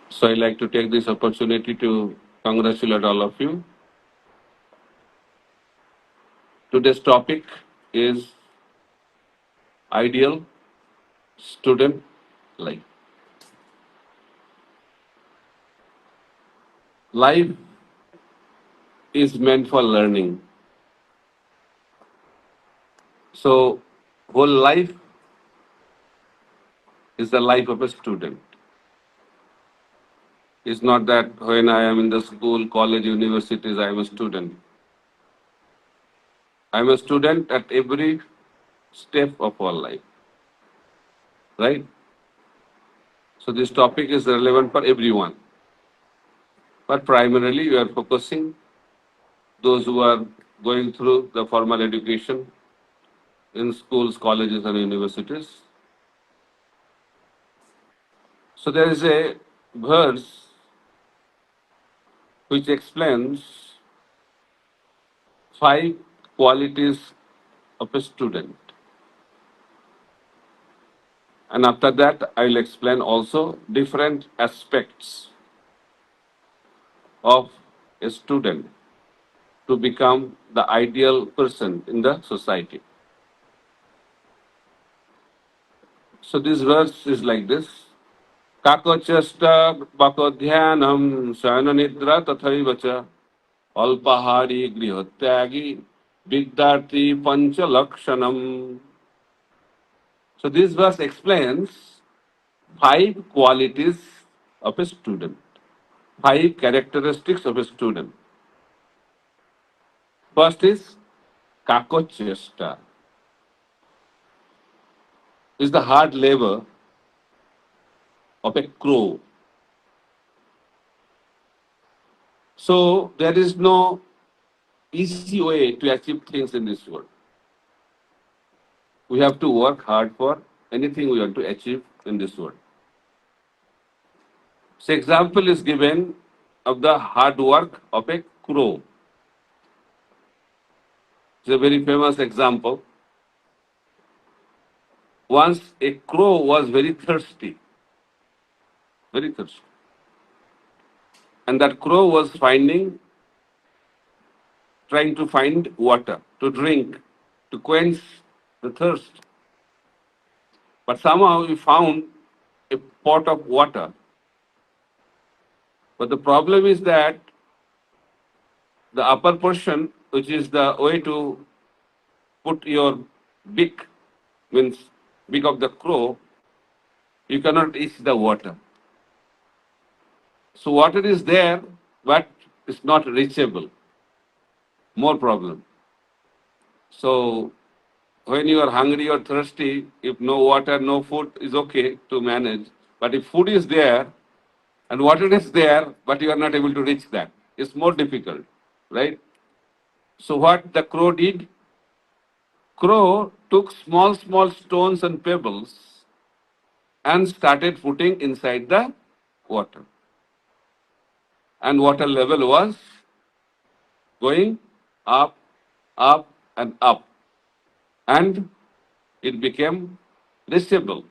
So I like to take this opportunity to congratulate all of you. Today's topic is ideal student life. Life is meant for learning. So whole life is the life of a student. It's not that when I am in the school, college, universities, I am a student. I am a student at every step of our life, right? So this topic is relevant for everyone. But primarily we are focusing those who are going through the formal education in schools, colleges and universities. So there is a verse which explains 5 qualities of a student. And after that, I will explain also different aspects of a student to become the ideal person in the society. So this verse is like this. Kakochesta bakodhyanam shananidra tathaivacha alpahari grihotyagi vidyarthi panchalakshanam. So this verse explains 5 qualities of a student, 5 characteristics of a student. First is kakochesta, is the hard labor of a crow. So there is no easy way to achieve things in this world. We have to work hard for anything we want to achieve in this world. So example is given of the hard work of a crow. It's a very famous example. Once a crow was very thirsty, very thirsty. And that crow was trying to find water to drink, to quench the thirst. But somehow he found a pot of water. But the problem is that the upper portion, which is the way to put your beak, means beak of the crow, you cannot reach the water. So water is there, but it's not reachable. More problem. So when you are hungry or thirsty, if no water, no food is okay to manage. But if food is there and water is there, but you are not able to reach that, it's more difficult, right? So what the crow did? Crow took small, small stones and pebbles and started putting inside the water. And water level was going up, up, and up. And it became reachable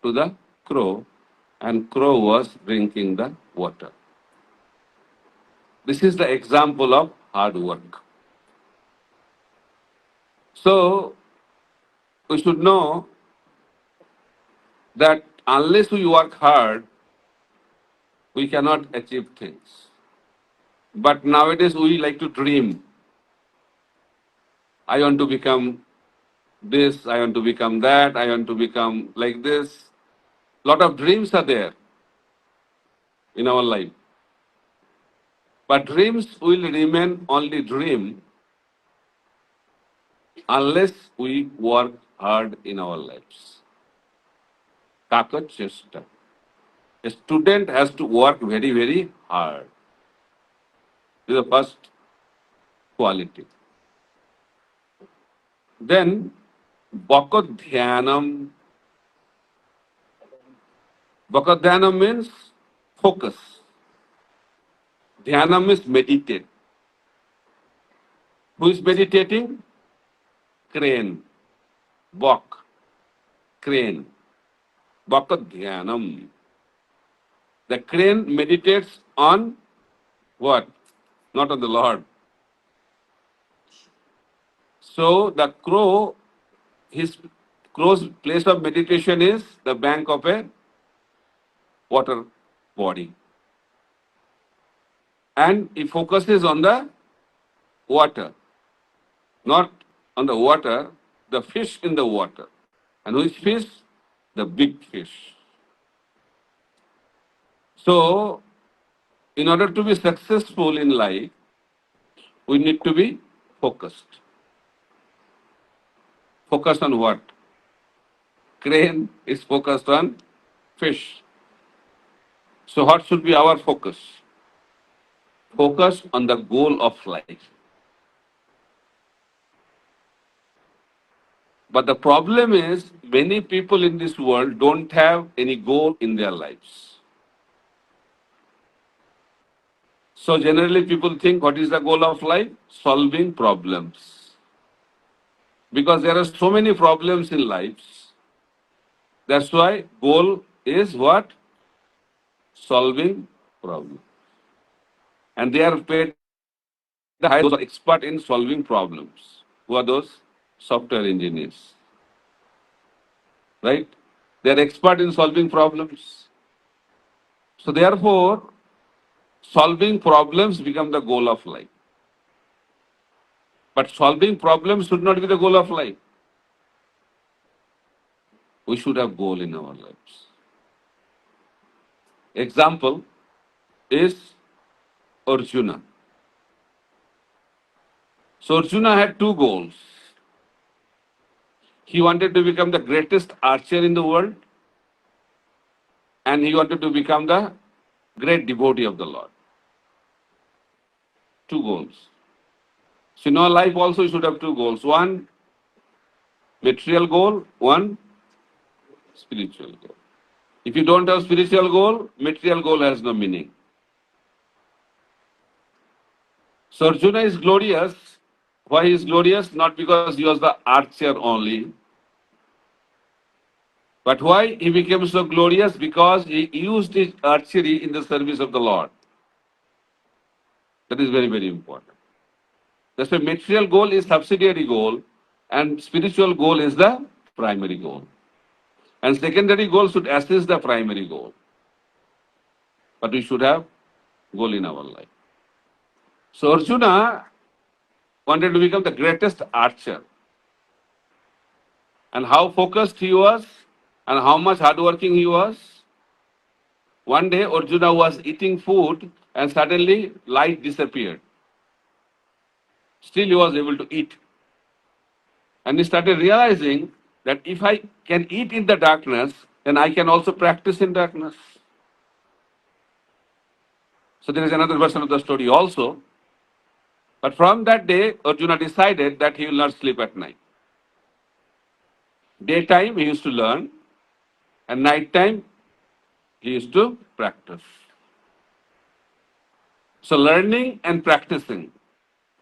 to the crow, and crow was drinking the water. This is the example of hard work. So we should know that unless we work hard, we cannot achieve things. But nowadays we like to dream. I want to become this, I want to become that, I want to become like this. Lot of dreams are there in our life. But dreams will remain only dream unless we work hard in our lives. Kakachesta. A student has to work very, very hard. This is the first quality. Then, Bhakadhyanam. Bhakadhyanam means focus. Dhyanam means meditate. Who is meditating? Crane. Bhak. Crane. Bhakadhyanam. The crane meditates on what? Not on the Lord. So the crow, his crow's place of meditation is the bank of a water body. And he focuses on the water, not on the water, the fish in the water. And which fish? The big fish. So, in order to be successful in life, we need to be focused. Focused on what? Crane is focused on fish. So, what should be our focus? Focus on the goal of life. But the problem is, many people in this world don't have any goal in their lives. So generally people think, what is the goal of life? Solving problems. Because there are so many problems in life. That's why goal is what? Solving problems. And they are paid the highest, those are expert in solving problems. Who are those? Software engineers. Right? They are expert in solving problems. So therefore, solving problems become the goal of life. But solving problems should not be the goal of life. We should have goal in our lives. Example is Arjuna. So Arjuna had two goals. He wanted to become the greatest archer in the world, and he wanted to become the great devotee of the Lord. Two goals. So in our life also you should have two goals. One material goal, one spiritual goal. If you don't have spiritual goal, material goal has no meaning. So Arjuna is glorious. Why he is glorious? Not because he was the archer only. But why he became so glorious? Because he used his archery in the service of the Lord. That is very, very important. That's why material goal is subsidiary goal and spiritual goal is the primary goal. And secondary goal should assist the primary goal. But we should have goal in our life. So Arjuna wanted to become the greatest archer. And how focused he was and how much hardworking he was. One day Arjuna was eating food and suddenly light disappeared. Still he was able to eat. And he started realizing that if I can eat in the darkness, then I can also practice in darkness. So there is another version of the story also. But from that day, Arjuna decided that he will not sleep at night. Daytime he used to learn, and nighttime he used to practice. So learning and practicing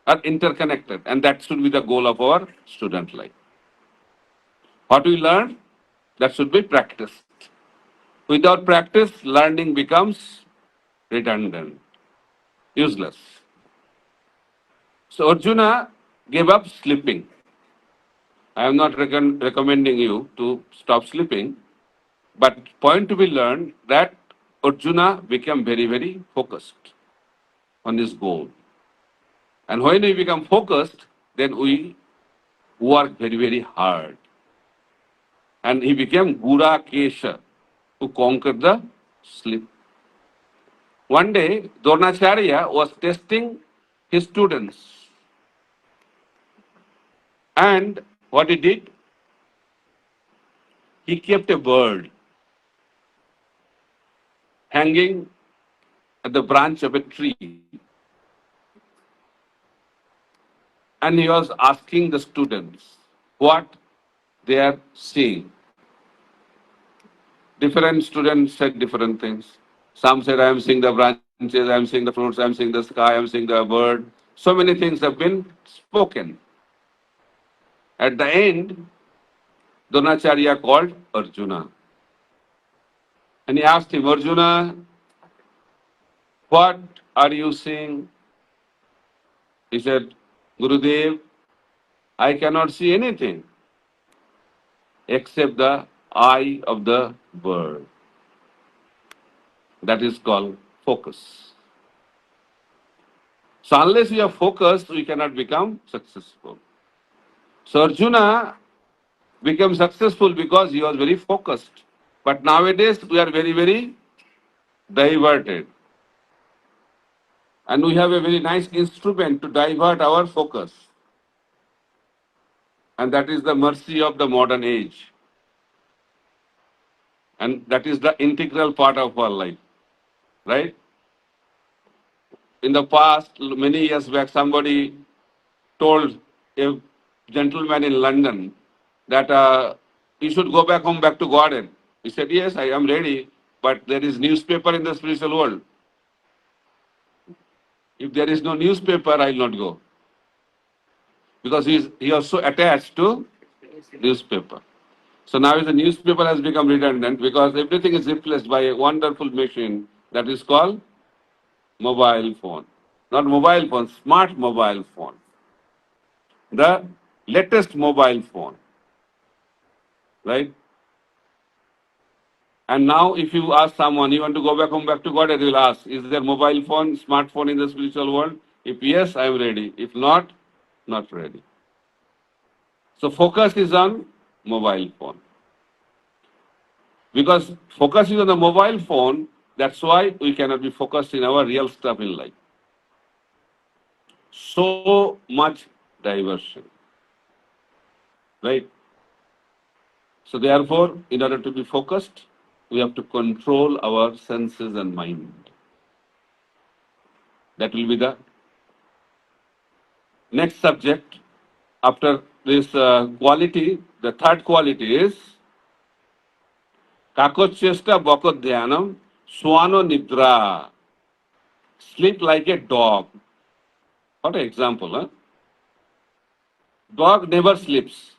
are interconnected, and that should be the goal of our student life. What we learn, that should be practiced. Without practice, learning becomes redundant, useless. So Arjuna gave up sleeping. I am not recommending you to stop sleeping, but point to be learned that Arjuna became very, very focused on his goal. And when we become focused, then we work very, very hard. And he became Gura Kesha, who conquered the sleep. One day, Dronacharya was testing his students. And what he did, he kept a bird hanging at the branch of a tree. And he was asking the students what they are seeing. Different students said different things. Some said, I am seeing the branches, I am seeing the fruits, I am seeing the sky, I am seeing the bird. So many things have been spoken. At the end, Dronacharya called Arjuna. And he asked him, Arjuna, What are you seeing? He said, Gurudev, I cannot see anything except the eye of the bird. That is called focus. So unless we are focused, we cannot become successful. So Arjuna became successful because he was very focused. But nowadays we are very, very diverted. And we have a very nice instrument to divert our focus. And that is the mercy of the modern age. And that is the integral part of our life. Right? In the past, many years back, somebody told a gentleman in London that he should go back home, back to garden. He said, yes, I am ready, but there is newspaper in the spiritual world. If there is no newspaper, I will not go. Because he was so attached to newspaper. So now the newspaper has become redundant because everything is replaced by a wonderful machine that is called mobile phone. Not mobile phone, smart mobile phone. The latest mobile phone. Right? And now if you ask someone, you want to go back home, back to God, they will ask, is there mobile phone, smartphone in the spiritual world? If yes, I am ready. If not, not ready. So focus is on mobile phone. Because focus is on the mobile phone, that's why we cannot be focused in our real stuff in life. So much diversion. Right? So therefore, in order to be focused, we have to control our senses and mind. That will be the next subject. After this quality, the third quality is Kakochesta Bhakodhyanam Swano Nidra. Sleep like a dog. What an example, huh? Dog never sleeps.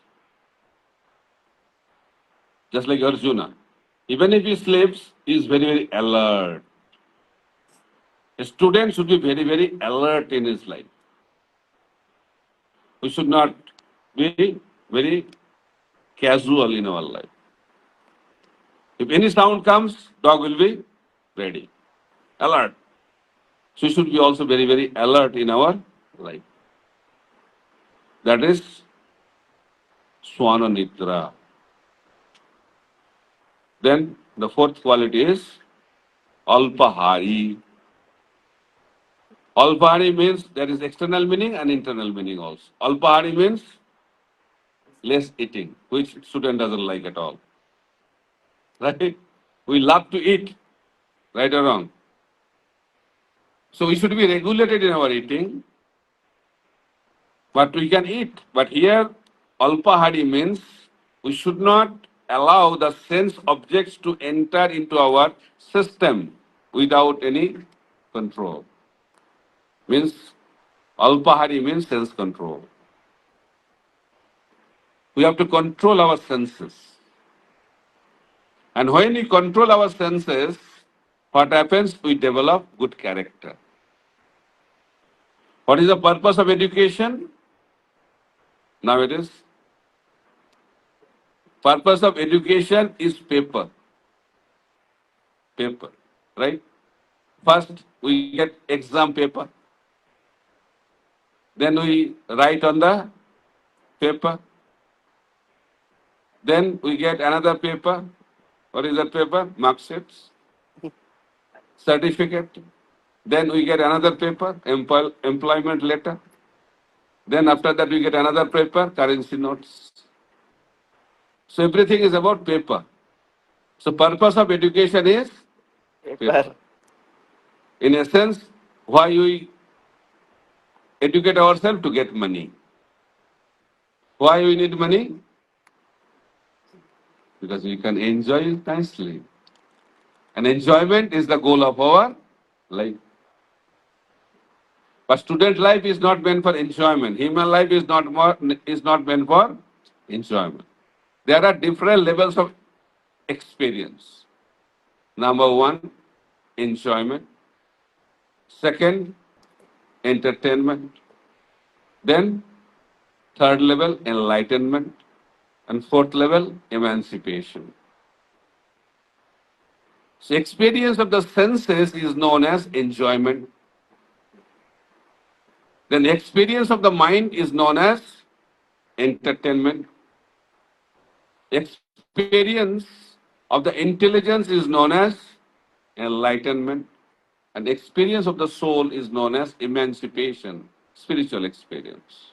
Just like Arjuna. Even if he sleeps, he is very, very alert. A student should be very, very alert in his life. We should not be very casual in our life. If any sound comes, dog will be ready, alert. So we should be also very, very alert in our life. That is Swana Nidra. Then the fourth quality is Alpahari. Alpahari means there is external meaning and internal meaning also. Alpahari means less eating, which student doesn't like at all. Right? We love to eat, right or wrong. So we should be regulated in our eating, but we can eat. But here, Alpahari means we should not allow the sense objects to enter into our system without any control. Means Alpahari means sense control. We have to control our senses. And when we control our senses, what happens? We develop good character. What is the purpose of education? Nowadays, purpose of education is paper. Paper, right? First, we get exam paper. Then we write on the paper. Then we get another paper. What is that paper? Mark sheets, certificate. Then we get another paper, employment letter. Then after that we get another paper, currency notes. So everything is about paper. So purpose of education is paper. In essence, why we educate ourselves? To get money. Why we need money? Because we can enjoy it nicely. And enjoyment is the goal of our life. But student life is not meant for enjoyment. Human life is not meant for enjoyment. There are different levels of experience. Number one, enjoyment. Second, entertainment. Then, third level, enlightenment. And fourth level, emancipation. So, experience of the senses is known as enjoyment. Then, experience of the mind is known as entertainment. Experience of the intelligence is known as enlightenment. And experience of the soul is known as emancipation, spiritual experience.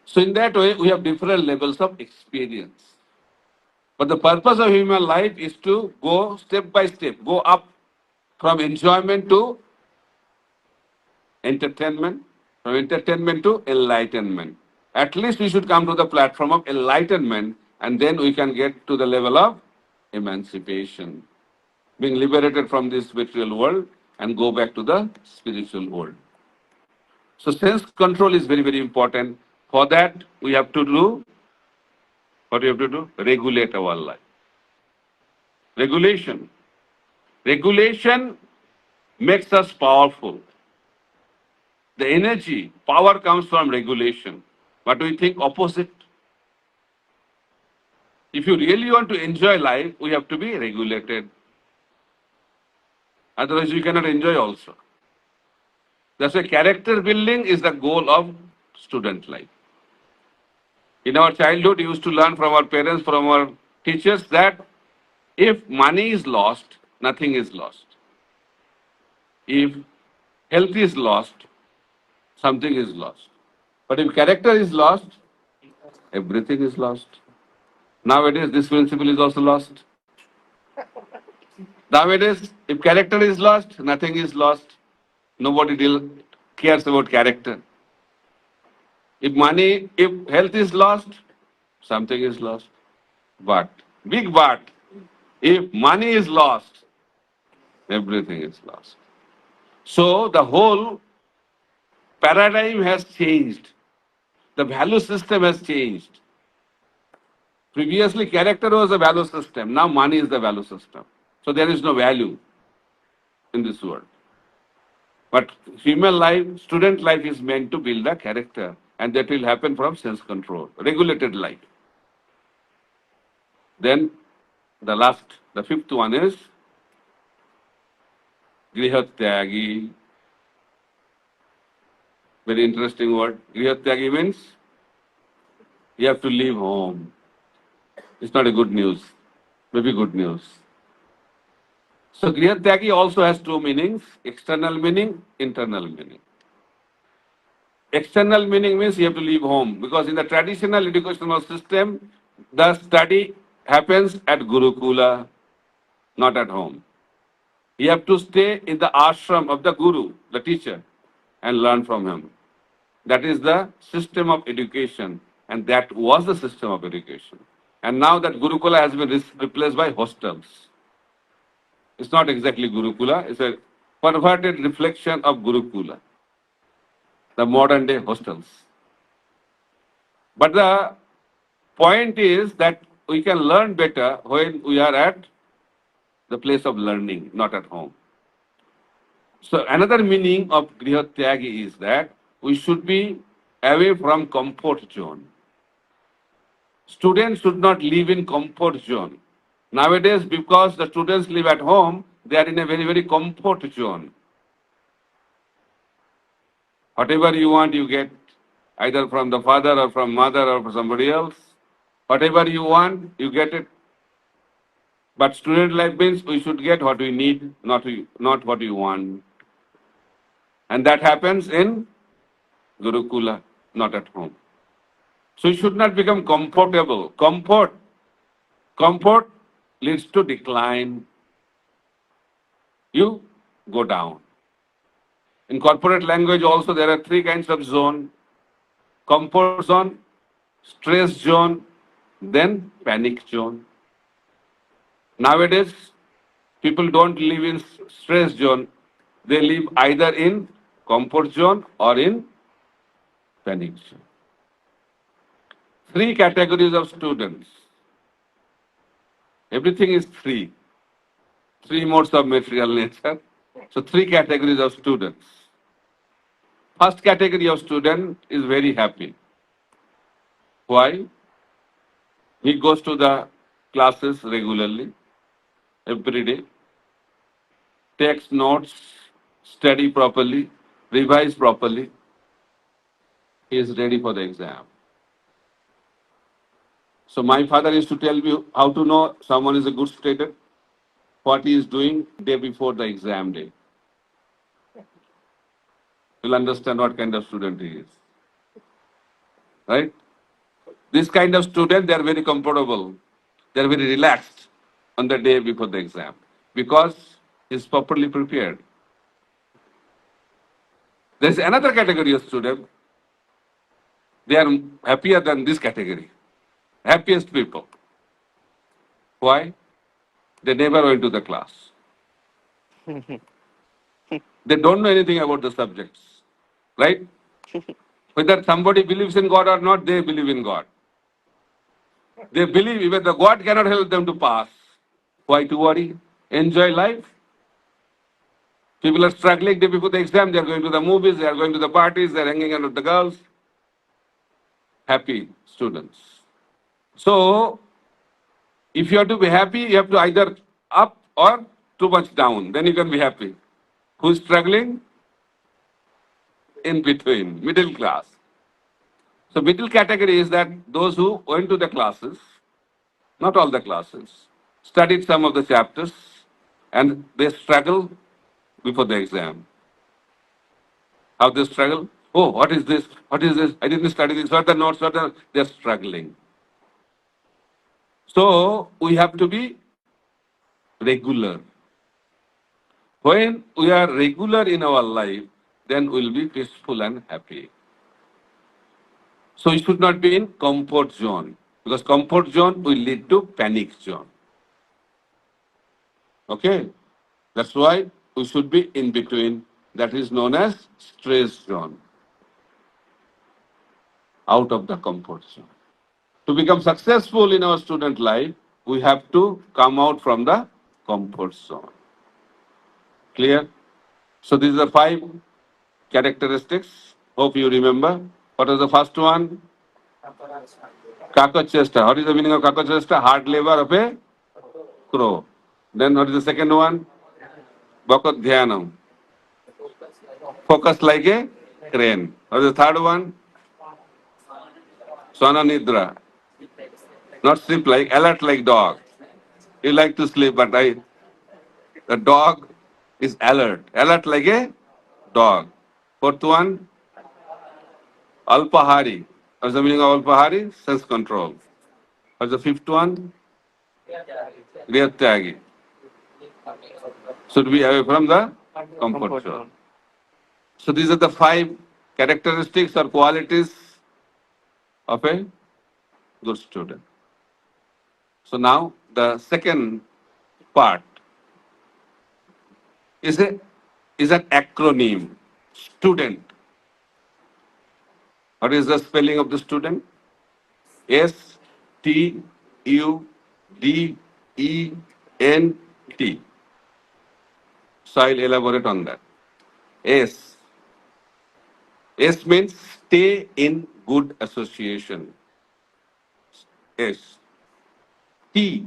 So, in that way, we have different levels of experience. But the purpose of human life is to go step by step, go up from enjoyment to entertainment, from entertainment to enlightenment. At least we should come to the platform of enlightenment, and then we can get to the level of emancipation, being liberated from this material world and go back to the spiritual world. So sense control is very, very important. For that, we have to do, what we have to do? Regulate our life. Regulation. Regulation makes us powerful. The energy, power comes from regulation. But we think opposite. If you really want to enjoy life, we have to be regulated. Otherwise, you cannot enjoy also. That's why character building is the goal of student life. In our childhood, we used to learn from our parents, from our teachers that if money is lost, nothing is lost. If health is lost, something is lost. But if character is lost, everything is lost. Nowadays, this principle is also lost. Nowadays, if character is lost, nothing is lost. Nobody cares about character. If health is lost, something is lost. But, big but, if money is lost, everything is lost. So the whole paradigm has changed. The value system has changed. Previously, character was a value system. Now money is the value system. So there is no value in this world. But human life, student life is meant to build a character. And that will happen from sense control, regulated life. Then the fifth one is Grihatyagi. Very interesting word. Grihatyagi means you have to leave home. It's not a good news. Maybe good news. So Grihatyagi also has two meanings, external meaning, internal meaning. External meaning means you have to leave home, because in the traditional educational system, the study happens at Gurukula, not at home. You have to stay in the ashram of the Guru, the teacher, and learn from him. That is the system of education, and that was the system of education. And now that Gurukula has been replaced by hostels. It's not exactly Gurukula, it's a perverted reflection of Gurukula, the modern day hostels. But the point is that we can learn better when we are at the place of learning, not at home. So another meaning of Grihatyagi is that we should be away from comfort zone. Students should not live in comfort zone. Nowadays, because the students live at home, they are in a very, very comfort zone. Whatever you want, you get, either from the father or from mother or from somebody else. Whatever you want, you get it. But student life means we should get what we need, not what we want. And that happens in Gurukula, not at home. So you should not become comfortable. Comfort leads to decline. You go down. In corporate language also there are three kinds of zone. Comfort zone, stress zone, then panic zone. Nowadays, people don't live in stress zone. They live either in comfort zone or in panic zone. Three categories of students. Everything is three. Three modes of material nature. So three categories of students. First category of student is very happy. Why? He goes to the classes regularly, every day, takes notes, study properly, revise properly. He is ready for the exam. So my father used to tell me how to know someone is a good student, what he is doing day before the exam day. You'll understand what kind of student he is. Right? This kind of student, they are very comfortable. They are very relaxed on the day before the exam because he is properly prepared. There is another category of student. They are happier than this category. Happiest people. Why? They never went to the class. They don't know anything about the subjects. Right? Whether somebody believes in God or not, they believe in God. They believe even the God cannot help them to pass. Why to worry? Enjoy life. People are struggling day before the exam. They are going to the movies. They are going to the parties. They are hanging out with the girls. Happy students. So, if you have to be happy, you have to either up or too much down. Then you can be happy. Who's struggling? In between, middle class. So, middle category is that those who went to the classes, not all the classes, studied some of the chapters, and they struggle before the exam. How they struggle? Oh, what is this? What is this? I didn't study this. What are the notes? What are... They're struggling. So we have to be regular. When we are regular in our life, then we'll be peaceful and happy. So we should not be in comfort zone because comfort zone will lead to panic zone. Okay? That's why we should be in between. That is known as stress zone. Out of the comfort zone. To become successful in our student life, we have to come out from the comfort zone. Clear? So these are 5 characteristics. Hope you remember. What was the first one? Kakachesta. What is the meaning of kakachesta? Hard labor of a crow. Then what is the second one? Bhakat dhyanam. Focus like a crane. What is the third one? Swana nidra. Not sleep like, alert like dog. You like to sleep, but the dog is alert. Alert like a dog. Fourth one, alpahari. What's the meaning of alpahari? Sense control. What's the fifth one? Riyattyagi. Should be away from the comfort zone. So these are the 5 characteristics or qualities of a good student. So now the second part is an acronym. Student. What is the spelling of the student? STUDENT. So I'll elaborate on that. S. S means stay in good association. S. T.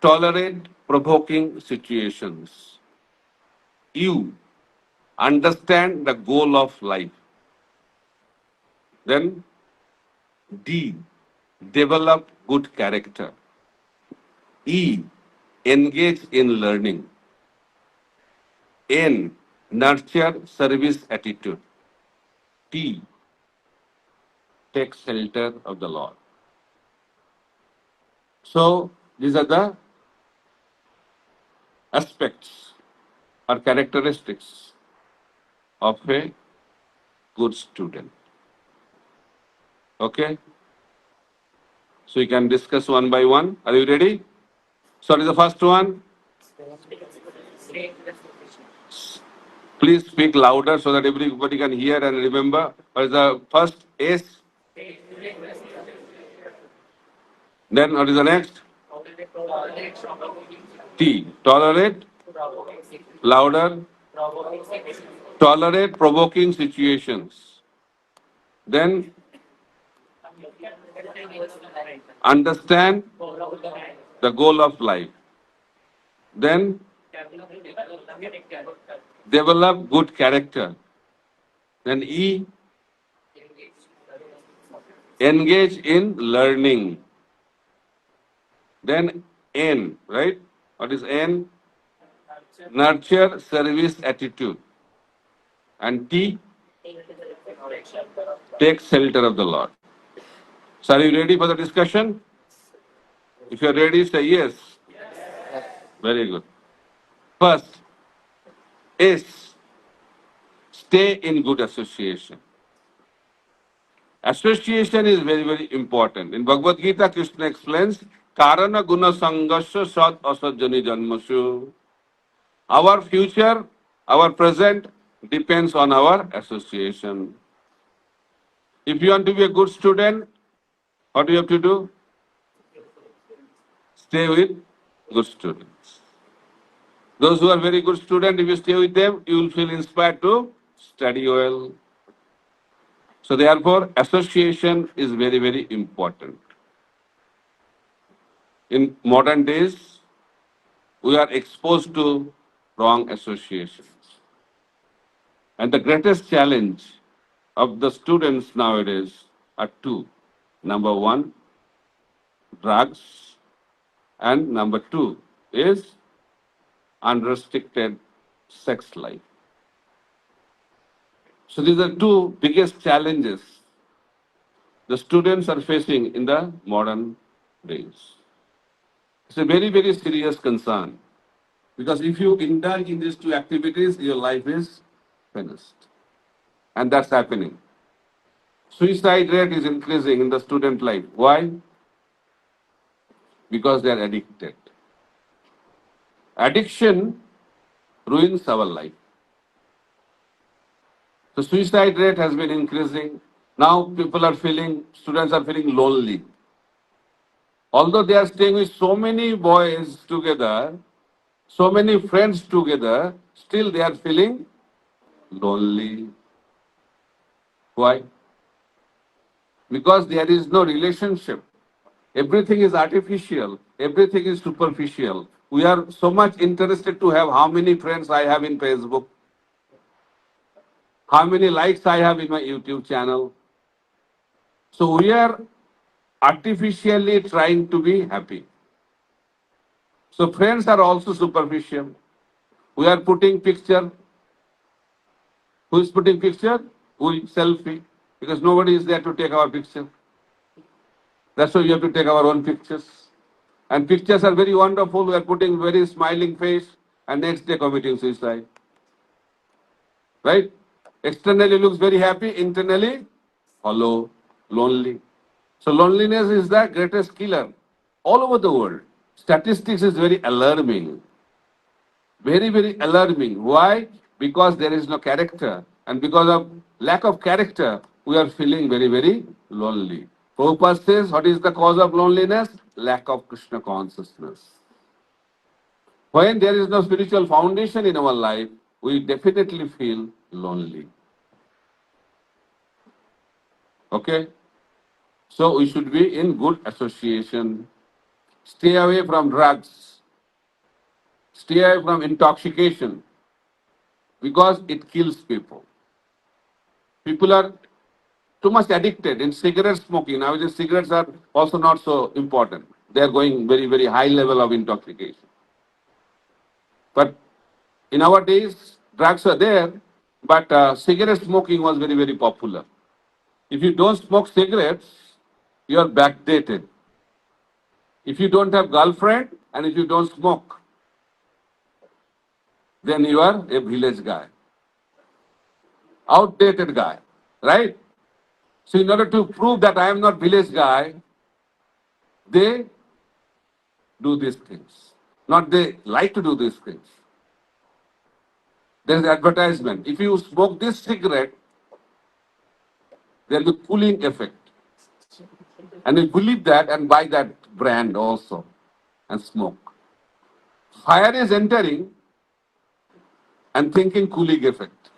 Tolerate provoking situations. U. Understand the goal of life. Then D. Develop good character. E. Engage in learning. N. Nurture service attitude. T. Take shelter of the Lord. So these are the aspects or characteristics of a good student. Okay? So we can discuss one by one. Are you ready? So what is the first one? Please speak louder so that everybody can hear and remember. What is the first? S. Then what is the next? T. Tolerate Louder. Tolerate provoking situations. Then understand the goal of life. Then develop good character. Then E, engage in learning. Then N, right? What is N? Nurture service attitude. And T, take shelter of the Lord. So are you ready for the discussion? If you are ready, say yes. Very good. First is stay in good association. Association is very, very important. In Bhagavad Gita, Krishna explains, Karana guna sangasya sat asajjani janmasu. Our future, our present depends on our association. If you want to be a good student, what do you have to do? Stay with good students. Those who are very good students, if you stay with them, you will feel inspired to study well. So therefore, association is very, very important. In modern days, we are exposed to wrong associations. And the greatest challenge of the students nowadays are two. Number one, drugs, and number two is unrestricted sex life. So these are two biggest challenges the students are facing in the modern days. It's a very, very serious concern because if you indulge in these two activities, your life is finished. And that's happening. Suicide rate is increasing in the student life. Why? Because they are addicted. Addiction ruins our life. The suicide rate has been increasing. Now students are feeling lonely. Although they are staying with so many boys together, so many friends together, still they are feeling lonely. Why? Because there is no relationship. Everything is artificial. Everything is superficial. We are so much interested to have how many friends I have in Facebook, how many likes I have in my YouTube channel. So we are artificially trying to be happy. So friends are also superficial. We are putting picture. Who is putting picture? We selfie. Because nobody is there to take our picture. That's why we have to take our own pictures. And pictures are very wonderful. We are putting very smiling face and next day committing suicide. Right? Externally looks very happy, internally hollow, lonely. So loneliness is the greatest killer all over the world. Statistics is very alarming. Very, very alarming. Why? Because there is no character. And because of lack of character, we are feeling very, very lonely. Prabhupada says, what is the cause of loneliness? Lack of Krishna consciousness. When there is no spiritual foundation in our life, we definitely feel lonely. Okay? So we should be in good association. Stay away from drugs. Stay away from intoxication because it kills people. People are too much addicted in cigarette smoking. Nowadays, cigarettes are also not so important. They are going very, very high level of intoxication. But in our days, drugs are there, but cigarette smoking was very, very popular. If you don't smoke cigarettes, you are backdated. If you don't have girlfriend and if you don't smoke, then you are a village guy, outdated guy, right? So in order to prove that I am not village guy, they do these things. Not they like to do these things. There is advertisement. If you smoke this cigarette, there will be cooling effect. And you believe that and buy that brand also and smoke. Fire is entering, and thinking cooling effect.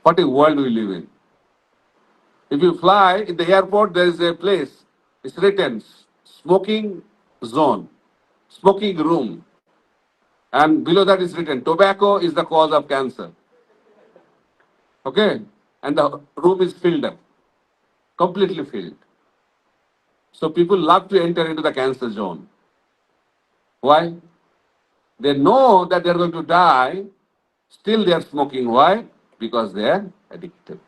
What a world we live in. If you fly in the airport, there is a place. It's written smoking zone, smoking room, and below that is written tobacco is the cause of cancer. Okay, and the room is filled up, completely filled. So people love to enter into the cancer zone. Why? They know that they are going to die. Still, they are smoking. Why? Because they are addicted.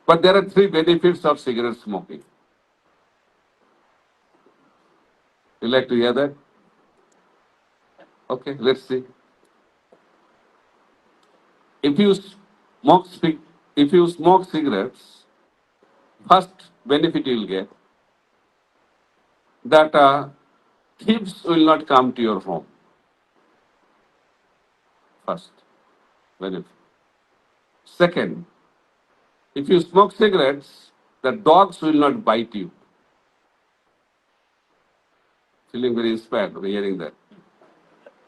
But there are three benefits of cigarette smoking. You like to hear that? Okay, let's see. If you smoke, if you smoke cigarettes, first benefit you will get that thieves will not come to your home. First benefit. Second, if you smoke cigarettes, the dogs will not bite you. Feeling very inspired by hearing that.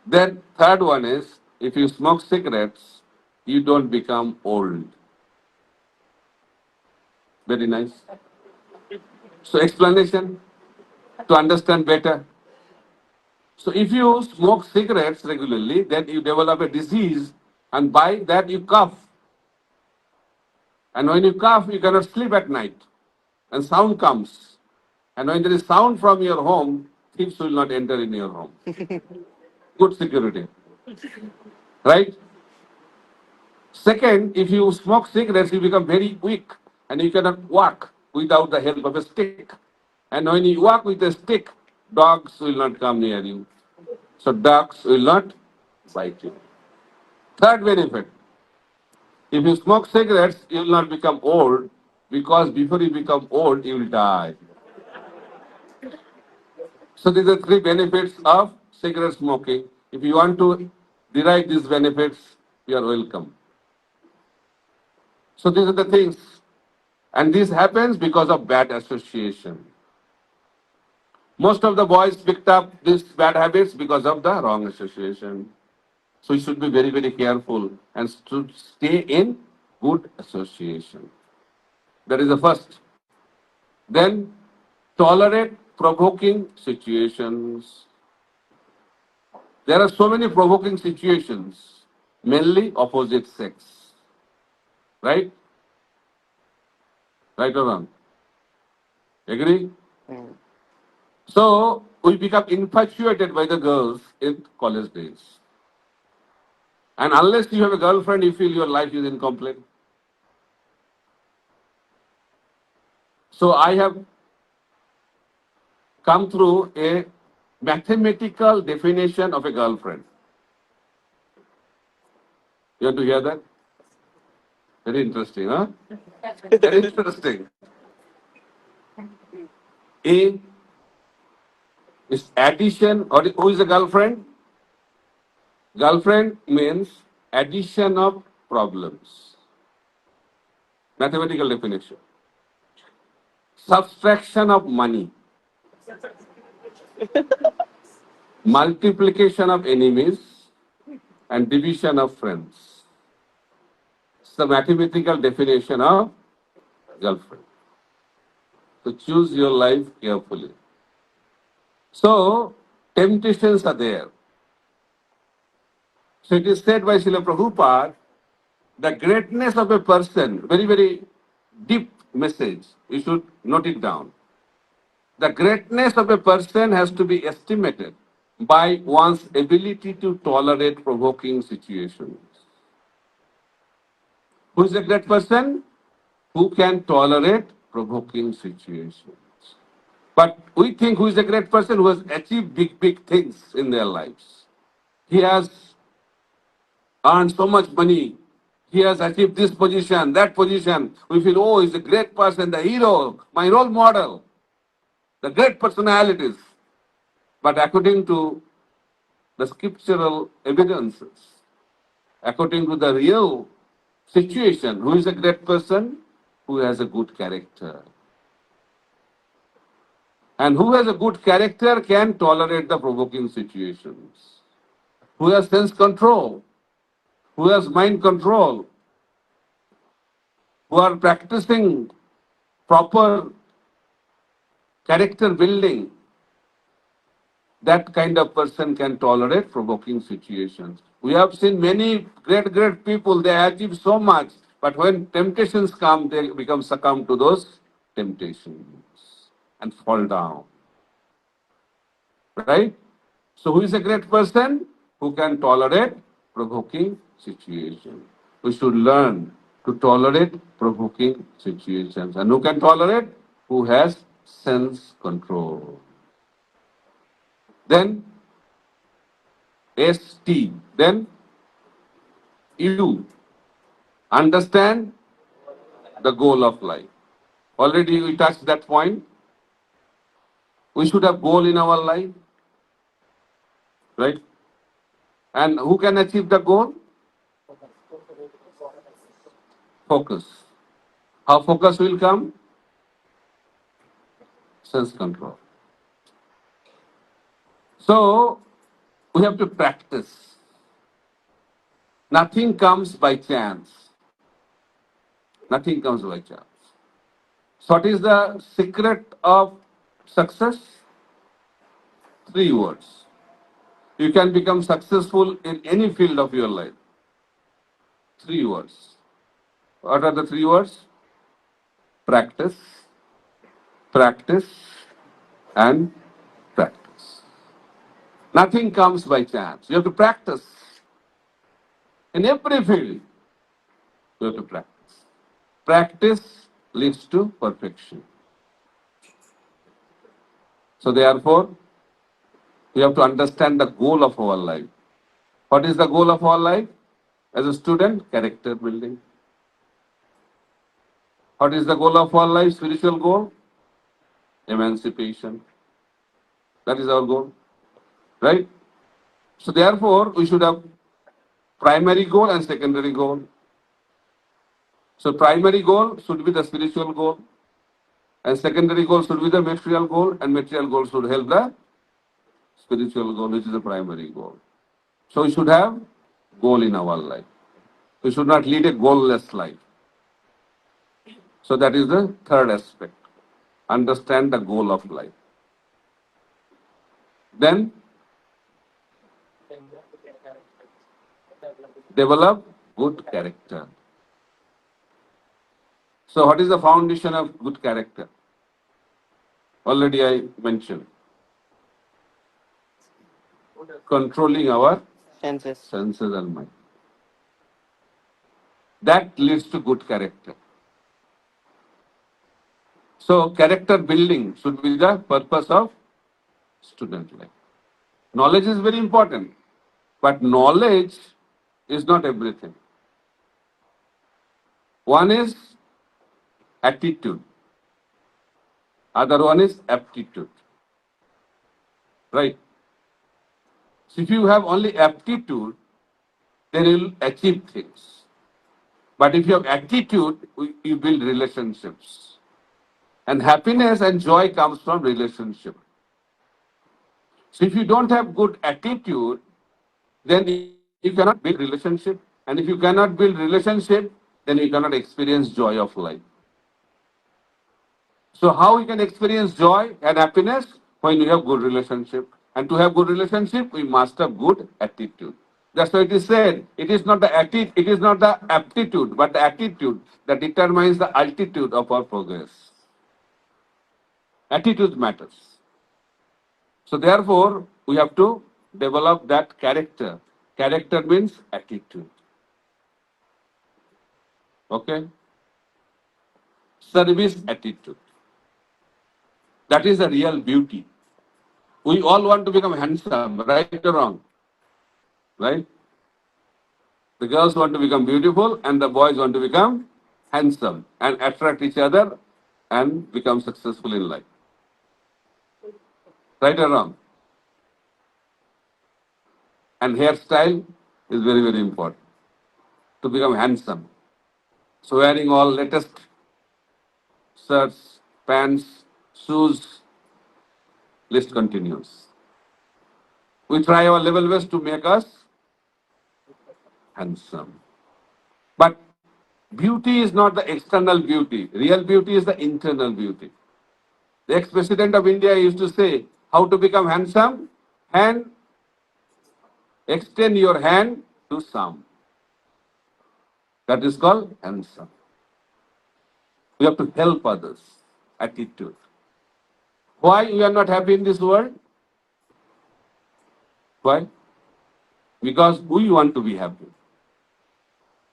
Then third one is, if you smoke cigarettes, you don't become old. Very nice. So explanation to understand better. So if you smoke cigarettes regularly, then you develop a disease, and by that you cough. And when you cough, you cannot sleep at night. And sound comes. And when there is sound from your home, thieves will not enter in your home. Good security. Right? Second, if you smoke cigarettes, you become very weak and you cannot walk without the help of a stick. And when you walk with a stick, dogs will not come near you. So dogs will not bite you. Third benefit, if you smoke cigarettes, you will not become old because before you become old, you will die. So these are three benefits of cigarette smoking. If you want to derive these benefits, you are welcome. So these are the things. And this happens because of bad association. Most of the boys picked up these bad habits because of the wrong association. So you should be very, very careful and to stay in good association. That is the first. Then tolerate provoking situations. There are so many provoking situations, mainly opposite sex. Right? Right or wrong? Agree? So we become infatuated by the girls in college days. And unless you have a girlfriend, you feel your life is incomplete. So I have come through a mathematical definition of a girlfriend. You want to hear that? Very interesting, huh? Very interesting. A is addition, or who is a girlfriend? Girlfriend means addition of problems. Mathematical definition. Subtraction of money. Multiplication of enemies and division of friends. It's the mathematical definition of girlfriend. So choose your life carefully. So temptations are there. So it is said by Srila Prabhupada, the greatness of a person, very, very deep message, you should note it down. The greatness of a person has to be estimated by one's ability to tolerate provoking situations. Who is a great person? Who can tolerate provoking situations. But we think who is a great person? Who has achieved big, big things in their lives. He has earned so much money. He has achieved this position, that position. We feel, oh, he's a great person, the hero, my role model, the great personalities. But according to the scriptural evidences, according to the real situation, who is a great person? Who has a good character. And who has a good character can tolerate the provoking situations. who has sense control, who has mind control, who are practicing proper character building, that kind of person can tolerate provoking situations. We have seen many great people, they achieve so much, but when temptations come, they become succumb to those temptations and fall down. Right? So who is a great person? Who can tolerate provoking situations. We should learn to tolerate provoking situations. And who can tolerate? Who has sense control. Then ST. Then you understand the goal of life. Already we touched that point. We should have goal in our life. Right? And who can achieve the goal? Focus. How focus will come? Sense control. So we have to practice. Nothing comes by chance. Nothing comes by chance. So what is the secret of success? 3 words. You can become successful in any field of your life. 3 words. What are the 3 words? Practice, practice, and practice. Nothing comes by chance. You have to practice. In every field, you have to practice. Practice leads to perfection. So therefore, we have to understand the goal of our life. What is the goal of our life? As a student, character building. What is the goal of our life? Spiritual goal? Emancipation. That is our goal. Right? So therefore, we should have primary goal and secondary goal. So primary goal should be the spiritual goal, and secondary goal should be the material goal, and material goal should help the spiritual goal, which is the primary goal. So we should have goal in our life. We should not lead a goalless life. So that is the third aspect. Understand the goal of life. Then develop good character. So what is the foundation of good character? Already I mentioned. Controlling our senses and mind. That leads to good character. So character building should be the purpose of student life. Knowledge is very important, but knowledge is not everything. One is attitude, other one is aptitude. Right? So if you have only aptitude, then you will achieve things. But if you have attitude, you build relationships. And happiness and joy comes from relationship. So if you don't have good attitude, then you cannot build relationship. And if you cannot build relationship, then you cannot experience joy of life. So how you can experience joy and happiness? When you have good relationship. And to have good relationship, we must have good attitude. That's why it is said, it is not the it is not the aptitude, but the attitude that determines the altitude of our progress. Attitude matters. So therefore, we have to develop that character. Character means attitude. Okay? Service attitude. That is the real beauty. We all want to become handsome, right or wrong? Right? The girls want to become beautiful and the boys want to become handsome and attract each other and become successful in life. Right or wrong? And hairstyle is very, very important to become handsome. So wearing all latest shirts, pants, shoes, list continues. We try our level best to make us handsome. But beauty is not the external beauty. Real beauty is the internal beauty. The ex-president of India used to say, how to become handsome? Hand, extend your hand to some. That is called handsome. We have to help others. Attitude. Why we are not happy in this world? Why? Because we want to be happy.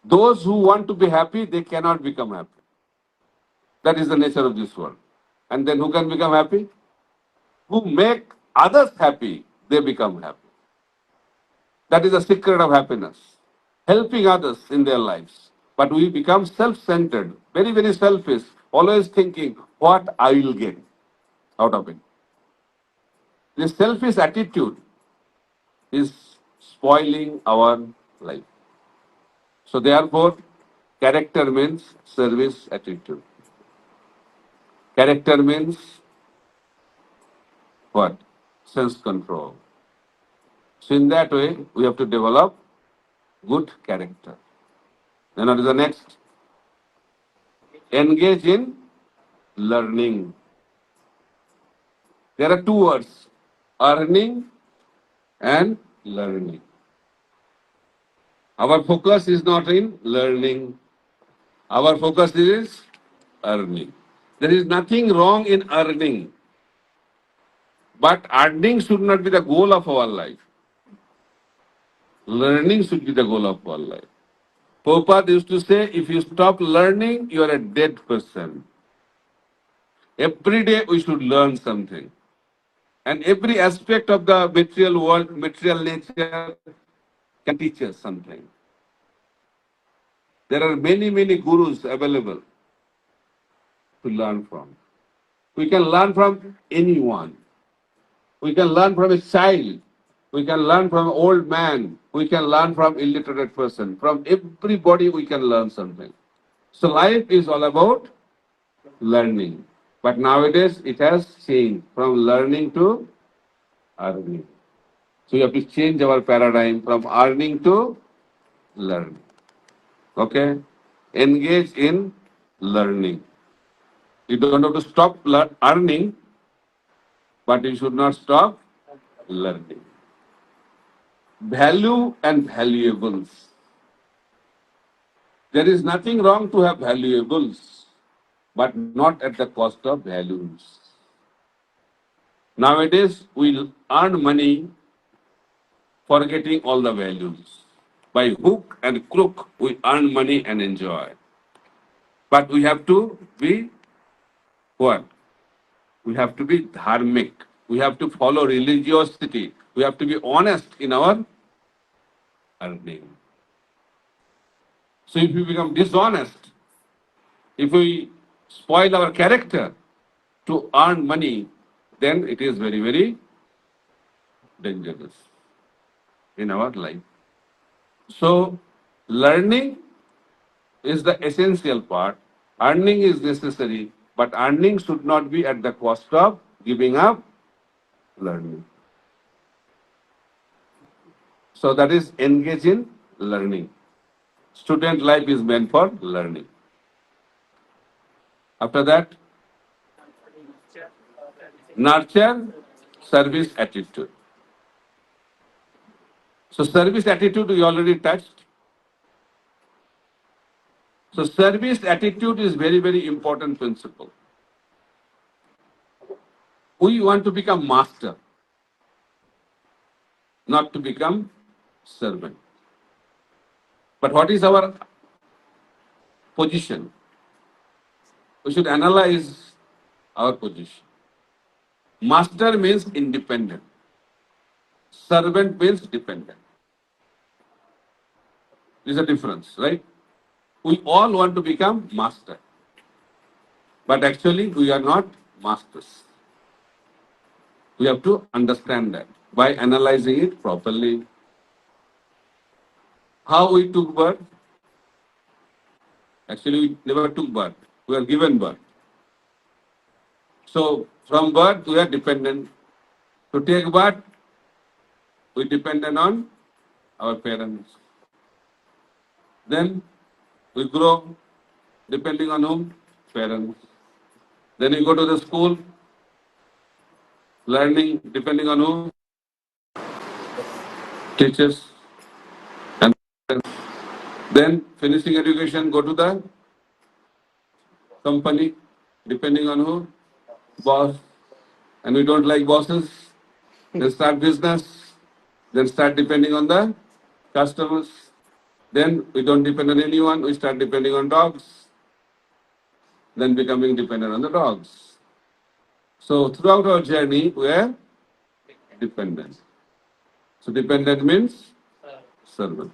Those who want to be happy, they cannot become happy. That is the nature of this world. And then who can become happy? Who make others happy, they become happy. That is the secret of happiness. Helping others in their lives. But we become self-centered, very, very selfish, always thinking what I will get out of it. This selfish attitude is spoiling our life. So therefore, character means service attitude. Character means what? Self-control. So in that way, we have to develop good character. Then what is the next? Engage in learning. There are two words, earning and learning. Our focus is not in learning. Our focus is earning. There is nothing wrong in earning. But earning should not be the goal of our life. Learning should be the goal of our life. Prabhupada used to say, if you stop learning, you are a dead person. Every day we should learn something. And every aspect of the material world, material nature can teach us something. There are many, many gurus available to learn from. We can learn from anyone. We can learn from a child. We can learn from an old man. We can learn from illiterate person. From everybody we can learn something. So life is all about learning. But nowadays it has changed from learning to earning. So we have to change our paradigm from earning to learning. Okay? Engage in learning. You don't have to stop earning, but you should not stop learning. Value and valuables. There is nothing wrong to have valuables, but not at the cost of values. Nowadays, we earn money forgetting all the values. By hook and crook, we earn money and enjoy. But we have to be what? We have to be dharmic. We have to follow religiosity. We have to be honest in our earning. So if we become dishonest, if we spoil our character to earn money, then it is very, very dangerous in our life. So learning is the essential part. Earning is necessary, but earning should not be at the cost of giving up learning. So that is engage in learning. Student life is meant for learning. After that, nurture service attitude. So service attitude we already touched. So service attitude is very, very important principle. We want to become master, not to become servant. But what is our position? We should analyze our position. Master means independent. Servant means dependent. There's a difference, right? We all want to become master. But actually, we are not masters. We have to understand that by analyzing it properly. How we took birth? Actually, we never took birth. We are given birth. So, from birth, we are dependent. To take birth, we dependent on our parents. Then we grow, depending on whom? Parents. Then you go to the school, learning, depending on who? Teachers and parents. Then finishing education, go to the company, depending on who? Boss. And we don't like bosses. Then start business. Then start depending on the customers. Then we don't depend on anyone. We start depending on dogs. Then becoming dependent on the dogs. So throughout our journey, we are dependent. So dependent means servant.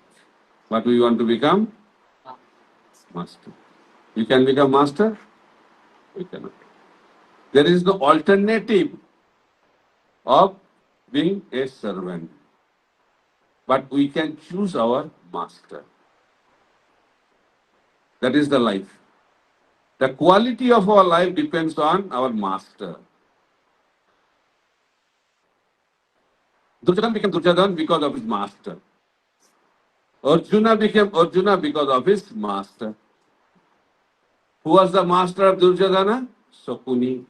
But we want to become master. You can become master? We cannot. There is no alternative of being a servant. But we can choose our master. That is the life. The quality of our life depends on our master. Duryodhana became Duryodhana because of his master. Arjuna became Arjuna because of his master. Who was the master of Duryodhana? Shakuni.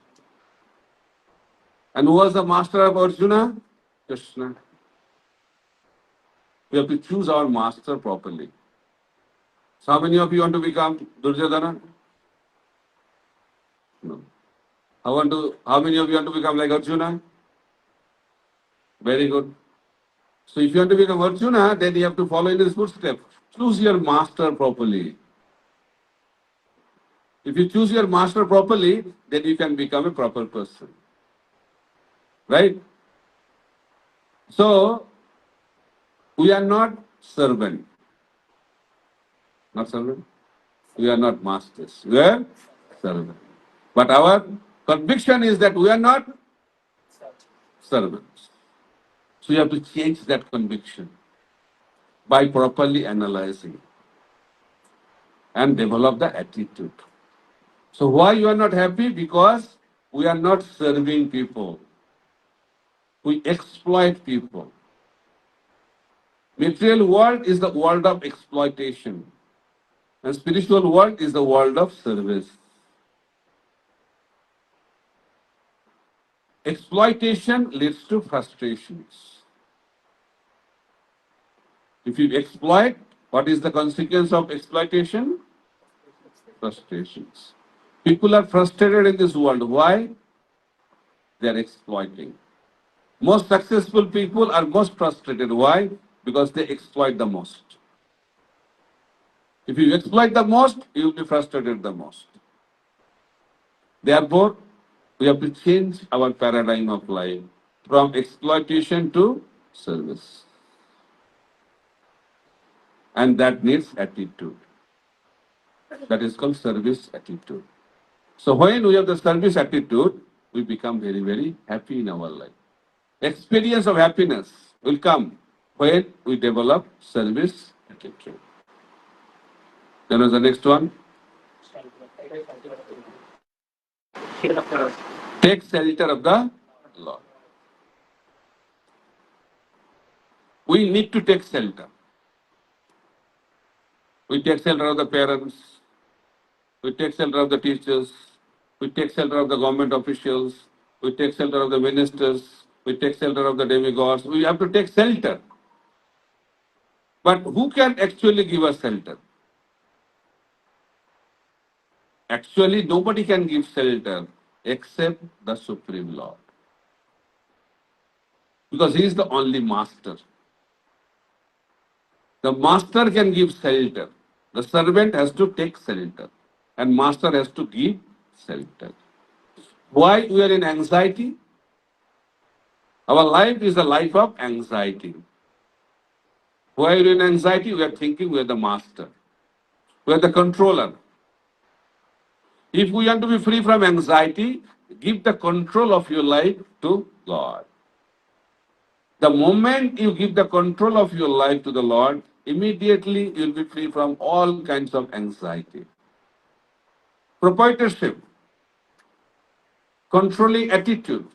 And who was the master of Arjuna? Krishna. We have to choose our master properly. So how many of you want to become Duryodhana? No. How many of you want to become like Arjuna? Very good. So if you want to become Arjuna, then you have to follow in his footsteps. Choose your master properly. If you choose your master properly, then you can become a proper person. Right? So, we are not servant. Not servant. We are not masters. We are servant. But our conviction is that we are not servants. So you have to change that conviction by properly analyzing and develop the attitude. So why you are not happy? Because we are not serving people. We exploit people. Material world is the world of exploitation. And spiritual world is the world of service. Exploitation leads to frustrations. If you exploit, what is the consequence of exploitation? Frustrations. People are frustrated in this world. Why? They are exploiting. Most successful people are most frustrated. Why? Because they exploit the most. If you exploit the most, you will be frustrated the most. Therefore, we have to change our paradigm of life from exploitation to service. And that needs attitude. That is called service attitude. So when we have the service attitude, we become very, very happy in our life. Experience of happiness will come when we develop service attitude. Then was the next one. Take shelter of the Lord. We need to take shelter. We take shelter of the parents. We take shelter of the teachers. We take shelter of the government officials. We take shelter of the ministers. We take shelter of the demigods. We have to take shelter. But who can actually give us shelter? Actually, nobody can give shelter except the Supreme Lord. Because He is the only master. The master can give shelter. The servant has to take shelter. And master has to give shelter. Why we are in anxiety? Our life is a life of anxiety. Why are we in anxiety? We are thinking we are the master. We are the controller. If we want to be free from anxiety, give the control of your life to God. The moment you give the control of your life to the Lord, immediately you will be free from all kinds of anxiety. Proprietorship, controlling attitude,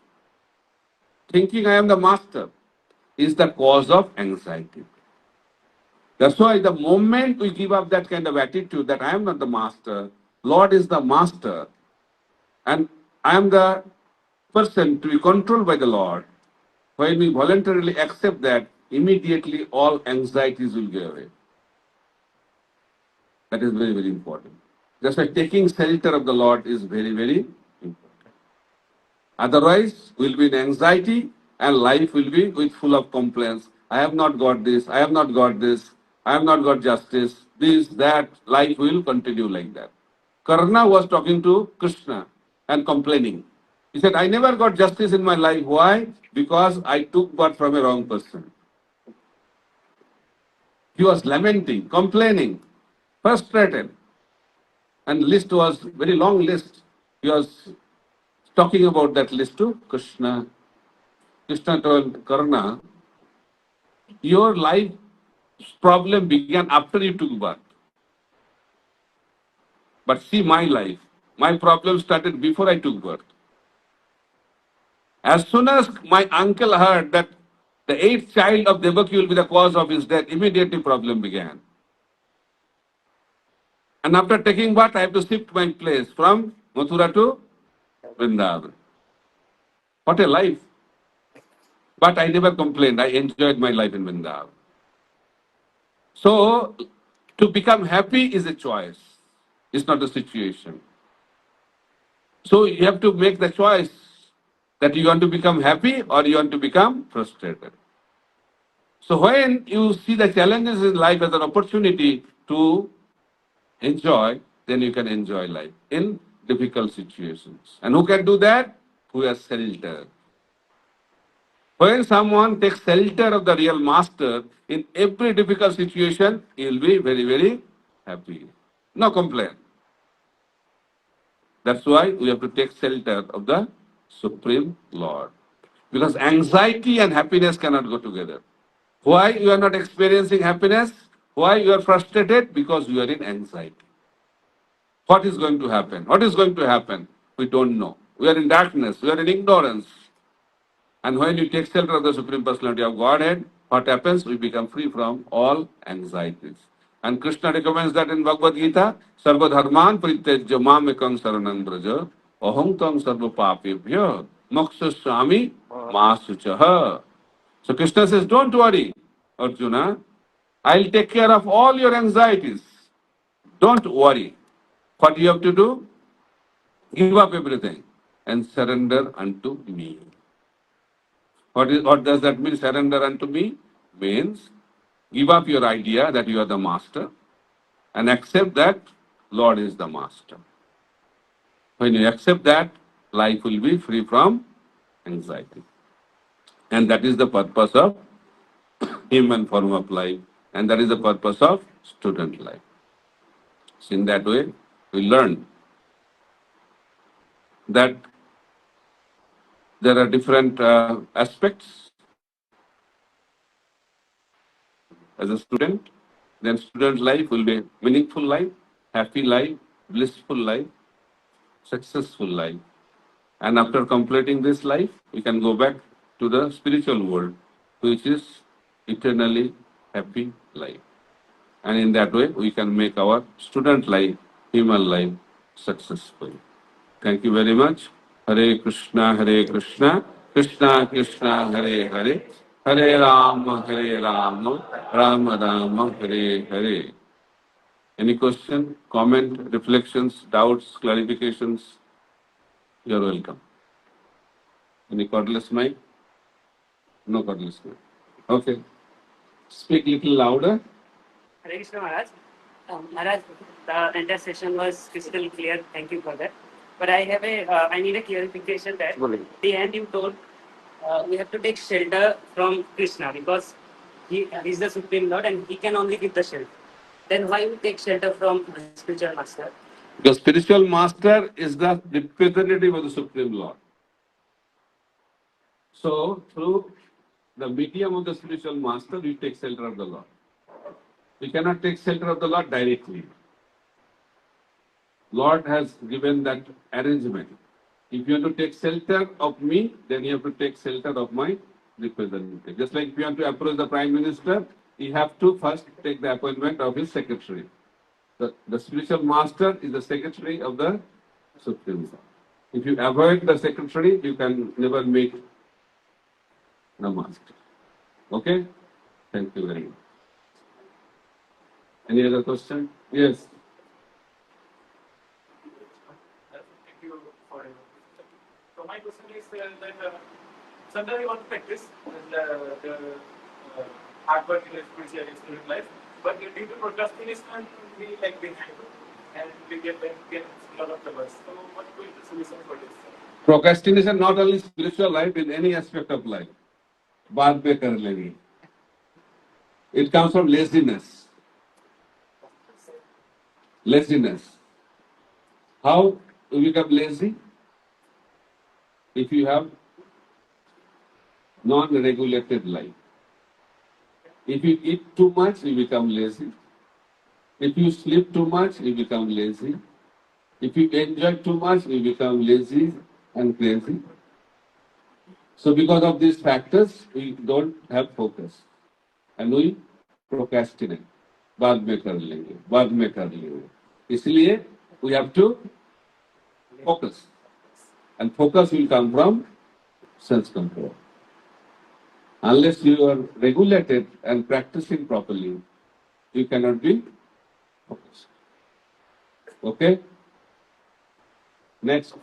thinking I am the master, is the cause of anxiety. That's why the moment we give up that kind of attitude that I am not the master, Lord is the master, and I am the person to be controlled by the Lord, when we voluntarily accept that, immediately all anxieties will go away. That is very, very important. That's why taking shelter of the Lord is very, very important. Otherwise, we'll be in anxiety and life will be with full of complaints. I have not got this, I have not got this, I have not got justice, this, that. Life will continue like that. Karna was talking to Krishna and complaining. He said, I never got justice in my life. Why? Because I took birth from a wrong person. He was lamenting, complaining, frustrated. And list was very long list. He was talking about that list to Krishna. Krishna told Karna, your life problem began after you took birth. But see my life. My problem started before I took birth. As soon as my uncle heard that the eighth child of Devaki will be the cause of his death, immediately problem began. And after taking birth, I have to shift my place from Mathura to Vrindavan. What a life. But I never complained. I enjoyed my life in Vrindavan. So, to become happy is a choice. It's not a situation. So, you have to make the choice that you want to become happy or you want to become frustrated. So, when you see the challenges in life as an opportunity to enjoy, then you can enjoy life in difficult situations. And who can do that? Who has shelter. When someone takes shelter of the real master, in every difficult situation, he will be very, very happy. No complaint. That's why we have to take shelter of the Supreme Lord. Because anxiety and happiness cannot go together. Why you are not experiencing happiness? Why you are frustrated? Because you are in anxiety. What is going to happen? What is going to happen? We don't know. We are in darkness. We are in ignorance. And when you take shelter of the Supreme Personality of Godhead, what happens? We become free from all anxieties. And Krishna recommends that in Bhagavad Gita, Sarva Dharman Pritejya Mamekam Saranam Braja, Aham Tam Sarva Papebhya, Moksha Swami Masuchaha. So Krishna says, don't worry, Arjuna. I'll take care of all your anxieties. Don't worry. What you have to do? Give up everything and surrender unto me. What does that mean, surrender unto me? Means give up your idea that you are the master and accept that Lord is the master. When you accept that, life will be free from anxiety. And that is the purpose of human form of life. And that is the purpose of student life. So in that way, we learn that there are different aspects as a student. Then student life will be meaningful life, happy life, blissful life, successful life. And after completing this life, we can go back to the spiritual world, which is eternally happy life. And in that way, we can make our student life, human life, successful. Thank you very much. Hare Krishna, Krishna Krishna, Hare Hare, Hare Rama, Rama Rama, Hare Hare. Any question, comment, reflections, doubts, clarifications? You are welcome. Any cordless mic? No cordless mic. Okay. Speak little louder. Hare Krishna Maharaj. Maharaj, the entire session was crystal clear. Thank you for that. But I need a clarification that the end you told we have to take shelter from Krishna because he is the Supreme Lord and he can only give the shelter. Then why we take shelter from the spiritual master? The spiritual master is the representative of the Supreme Lord. So, through the medium of the spiritual master, we take shelter of the Lord. We cannot take shelter of the Lord directly. Lord has given that arrangement. If you want to take shelter of me, then you have to take shelter of my representative. Just like if you want to approach the Prime Minister, he have to first take the appointment of his secretary. The spiritual master is the secretary of the Supreme Lord. If you avoid the secretary, you can never meet the master. Okay? Thank you very much. Any other question? Yes. Thank you for it. So my question is that sometimes we want to practice the hard work in the spiritual life, but due to procrastination, we like behind and we get a lot of troubles. So what will be the solution for this? Procrastination not only spiritual life, in any aspect of life. बाद में कर लेंगे. It comes from laziness. Laziness. How you become lazy? If you have non-regulated life. If you eat too much, you become lazy. If you sleep too much, you become lazy. If you enjoy too much, you become lazy and crazy. So because of these factors, we don't have focus. And we procrastinate. बाद में कर लेंगे, बाद में कर लेंगे. इसलिए we have to focus. And focus will come from self-control. Unless you are regulated and practicing properly, you cannot be focused. Okay? Next.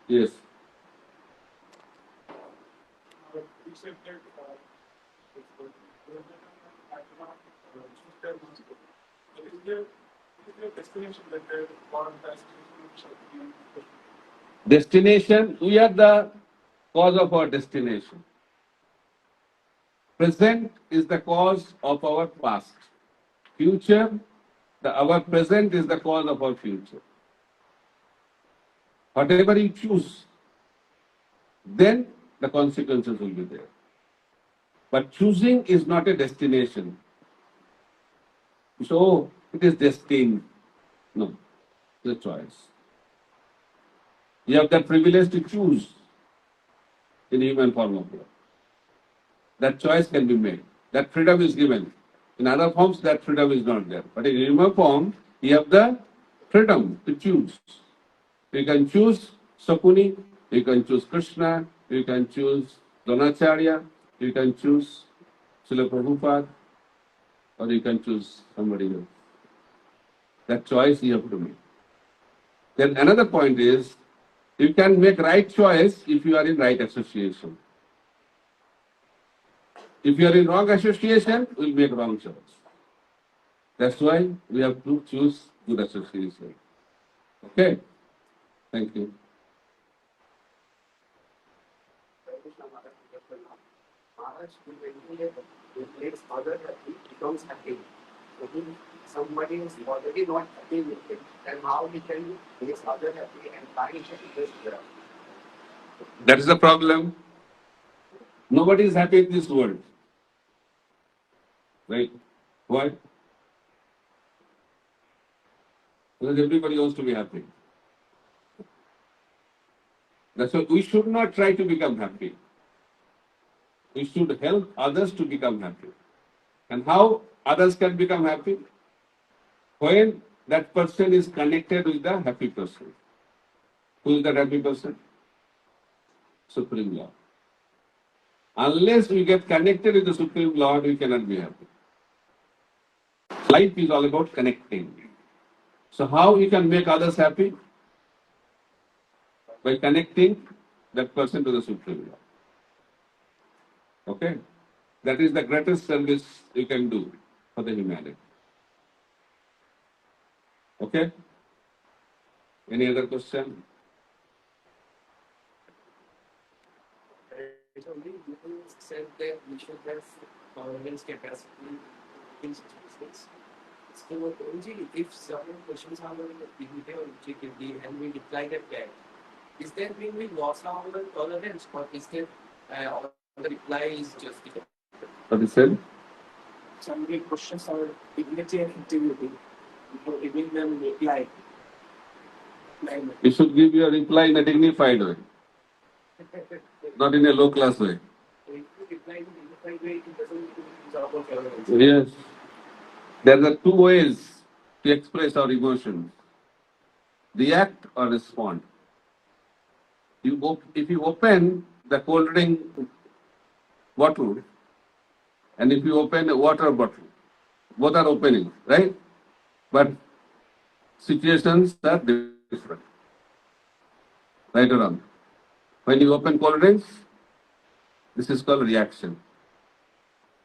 Yes. Destination, we are the cause of our destination. Present is the cause of our past. Future, our present is the cause of our future. Whatever you choose, then the consequences will be there. But choosing is not a destination. So it is destined. No, it's a choice. You have the privilege to choose in human form of life. That choice can be made. That freedom is given. In other forms, that freedom is not there. But in human form, you have the freedom to choose. You can choose Sakuni, you can choose Krishna, you can choose Dronacharya, you can choose Srila Prabhupada, or you can choose somebody else. That choice you have to make. Then another point is, you can make right choice if you are in right association. If you are in wrong association, you will make wrong choice. That's why we have to choose good association. Okay? Thank you. Maharaj, when makes other happy, becomes happy. So if somebody is already not happy with it, then how he can make other happy and find this graph? That is the problem. Nobody is happy in this world. Right? Why? Because everybody wants to be happy. That's why we should not try to become happy. We should help others to become happy. And how others can become happy? When that person is connected with the happy person. Who is that happy person? Supreme Lord. Unless we get connected with the Supreme Lord, we cannot be happy. Life is all about connecting. So how you can make others happy? By connecting that person to the Supreme Lord. Okay? That is the greatest service you can do for the humanity. Okay? Any other question? Only you said that we should have tolerance capacity in situations. So, Guruji, if certain questions are repeated and we reply that back, is that mean we lost our tolerance, or is that all the reply is justified? What is said? Some of the questions are dignity and integrity. Before giving them reply. You should give your reply in a dignified way, not in a low class way. reply in a unified way, it doesn't use our vocabulary. Yes. There are two ways to express our emotions: react or respond. If you open the cold drink bottle and if you open a water bottle, both are opening, right? But situations are different, right or wrong. When you open cold drinks, this is called reaction.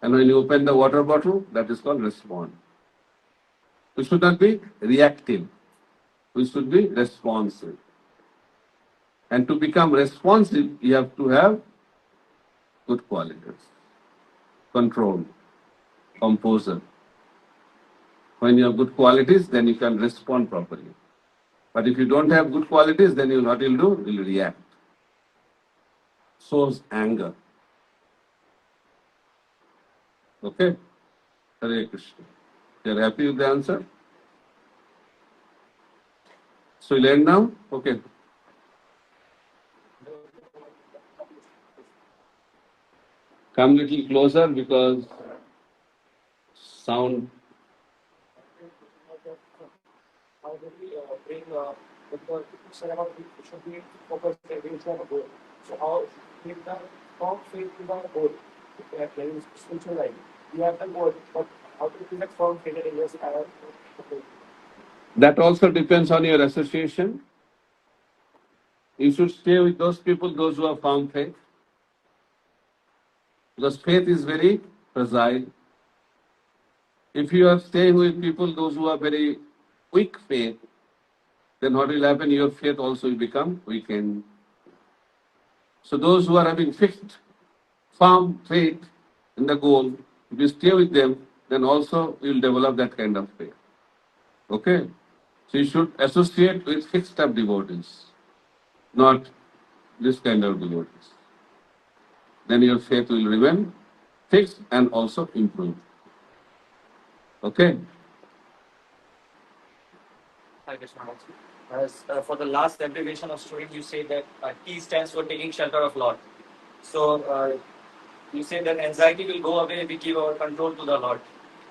And when you open the water bottle, that is called respond. We should not be reactive. We should be responsive. And to become responsive, you have to have good qualities: control, composure. When you have good qualities, then you can respond properly. But if you don't have good qualities, then what you'll do? You'll react. Shows anger. Okay? Hare Krishna. You're happy with the answer? So you'll end now? Okay. Come little closer because sound. How do we bring the cinema should be focused against on the goal? So how if the strong faith is on the goal, like in spiritual life, you have the goal, but how to bring that strong faith in your goal? That also depends on your association. You should stay with those people, those who have found faith. Because faith is very fragile. If you are staying with people, those who are very weak faith, then what will happen? Your faith also will become weakened. So those who are having fixed, firm faith in the goal, if you stay with them, then also you will develop that kind of faith. Okay? So you should associate with fixed up devotees, not this kind of devotees. Then your faith will remain fixed and also improve. Okay? Hare Krishna. As for the last abbreviation of story, you say that T stands for taking shelter of Lord. So you say that anxiety will go away if we give our control to the Lord.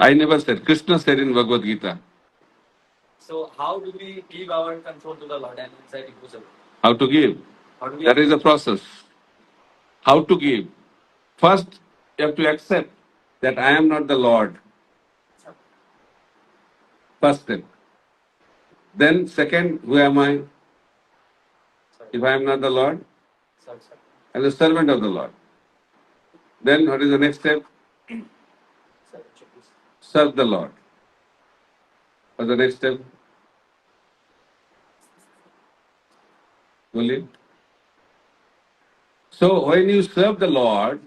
I never said. Krishna said in Bhagavad Gita. So how do we give our control to the Lord and anxiety goes away? How to give? How do we? That is the process. How to give? First, you have to accept that I am not the Lord. First step. Then, second, who am I? If I am not the Lord, Sorry. I am the servant of the Lord. Then, what is the next step? Serve the Lord. What's the next step? Will it? So, when you serve the Lord,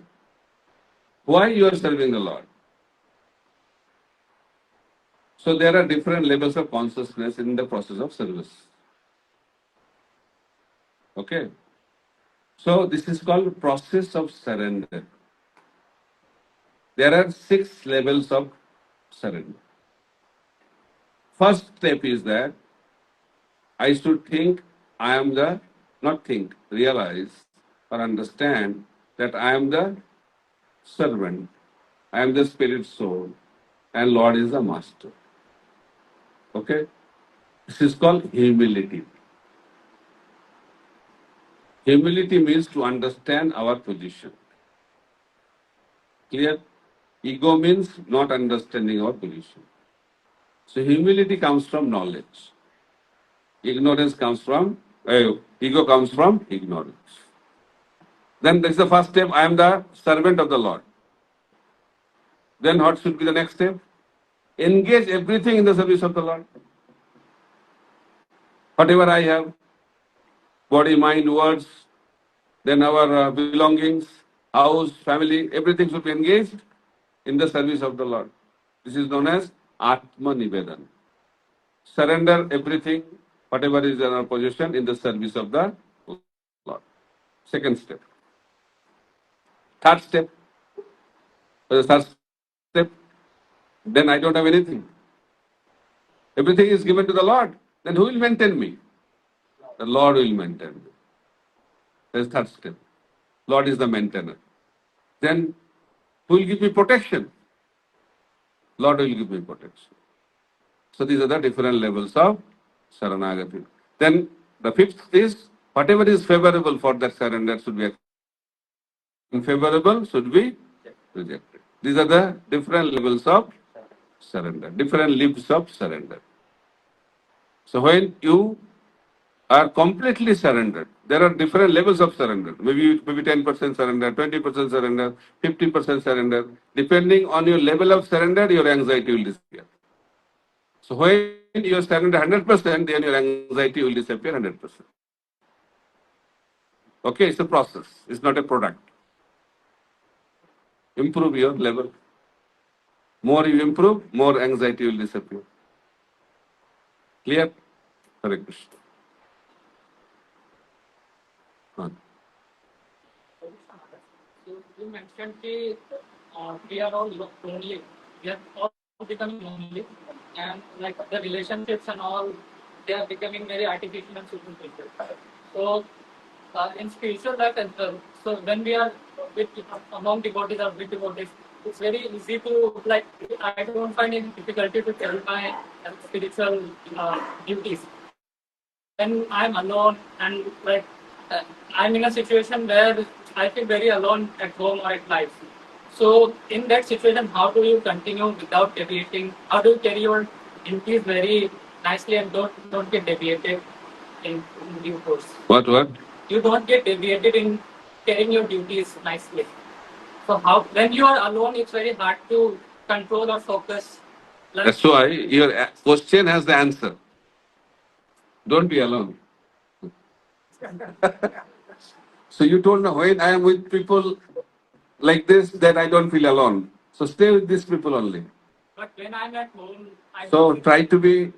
why you are serving the Lord? So, there are different levels of consciousness in the process of service. Okay? So, this is called process of surrender. There are 6 levels of surrender. First step is that I should think I am the, not think, realize or understand that I am the servant, I am the spirit soul, and Lord is the master. Okay? This is called humility. Humility means to understand our position. Clear? Ego means not understanding our position. So humility comes from knowledge. Ignorance comes from, ego comes from ignorance. Then this is the first step, I am the servant of the Lord. Then what should be the next step? Engage everything in the service of the Lord. Whatever I have, body, mind, words, then our belongings, house, family, everything should be engaged in the service of the Lord. This is known as Atma Nivedan. Surrender everything, whatever is in our possession, in the service of the Lord. Second step. Third step. The third step, then I don't have anything. Everything is given to the Lord. Then who will maintain me? The Lord will maintain me. That is third step. Lord is the maintainer. then who will give me protection? Lord will give me protection. So these are the different levels of Saranagati. Then the fifth is whatever is favorable for that surrender should be accepted. Unfavorable should be rejected. These are the different levels of surrender, different leaves of surrender. So when you are completely surrendered, there are different levels of surrender. Maybe 10% surrender, 20% surrender, 50% surrender. Depending on your level of surrender, your anxiety will disappear. So when you surrender 100%, then your anxiety will disappear 100%. Okay, it's a process. It's not a product. Improve your level. More you improve, more anxiety will disappear. Clear? Hare Krishna. Huh. You mentioned we are all lonely. We are all becoming lonely, and like the relationships and all, they are becoming very artificial and superficial. So, in spiritual life as well. So when we are with among devotees or with devotees, it's very easy to like. I don't find any difficulty to tell my spiritual duties. When I'm alone and like I'm in a situation where I feel very alone at home or at life. So in that situation, how do you continue without deviating? How do you carry your duties very nicely and don't get deviated in due course? What? You don't get deviated in carrying your duties nicely. So how when you are alone, it's very hard to control or focus. That's why your question has the answer. Don't be alone. So you told me when I am with people like this, that I don't feel alone. So stay with these people only. But when I'm at home, So try to be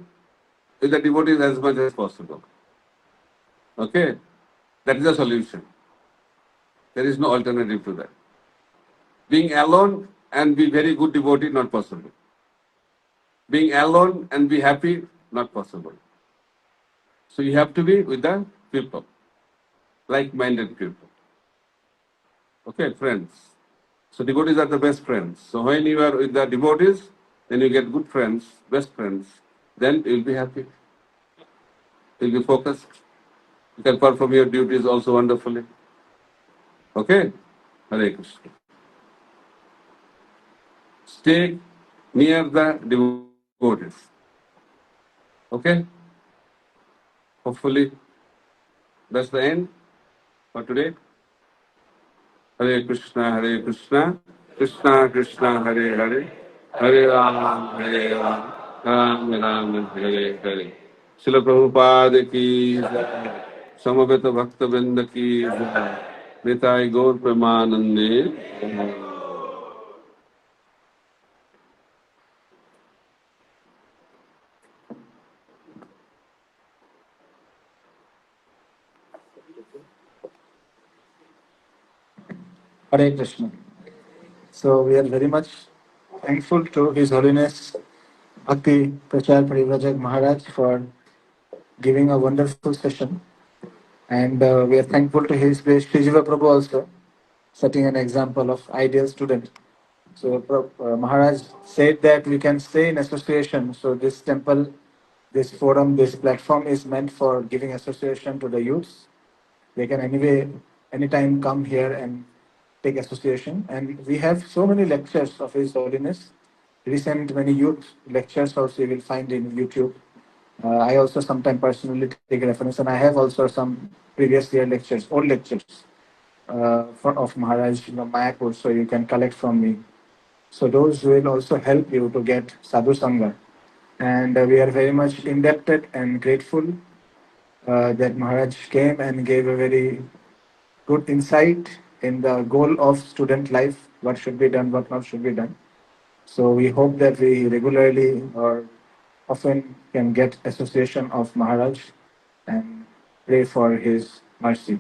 with the devotees as much as possible. Okay? That is the solution. There is no alternative to that. Being alone and be very good devotee, not possible. Being alone and be happy, not possible. So you have to be with the people, like-minded people. Okay, friends. So devotees are the best friends. So when you are with the devotees, then you get good friends, best friends. Then you'll be happy. You'll be focused. You can perform your duties also wonderfully. Okay? Hare Krishna. Stay near the devotees. Okay? Hopefully, that's the end for today. Hare Krishna, Krishna Krishna, Hare Hare, Hare Ram, Ram Ram, Hare Hare. Srila Prabhupada ki jai, Samaveta Bhakta Vrinda ki jai, Nitai Gaur Premanande. Hare Krishna. So we are very much thankful to His Holiness Bhakti Prachar Parivrajak Maharaj for giving a wonderful session. And we are thankful to His Grace Sri Jiva Prabhu also, setting an example of ideal student. So Maharaj said that we can stay in association. So this temple, this forum, this platform is meant for giving association to the youths. They can anyway, anytime come here and take association. And we have so many lectures of His Holiness. Recent many youth lectures also you will find in YouTube. I also sometimes personally take reference, and I have also some previous year lectures, old lectures of Maharaj Mayapur, so you can collect from me. So those will also help you to get sadhu sangha. And we are very much indebted and grateful that Maharaj came and gave a very good insight in the goal of student life, what should be done, what not should be done. So we hope that we regularly or often can get association of Maharaj and pray for his mercy.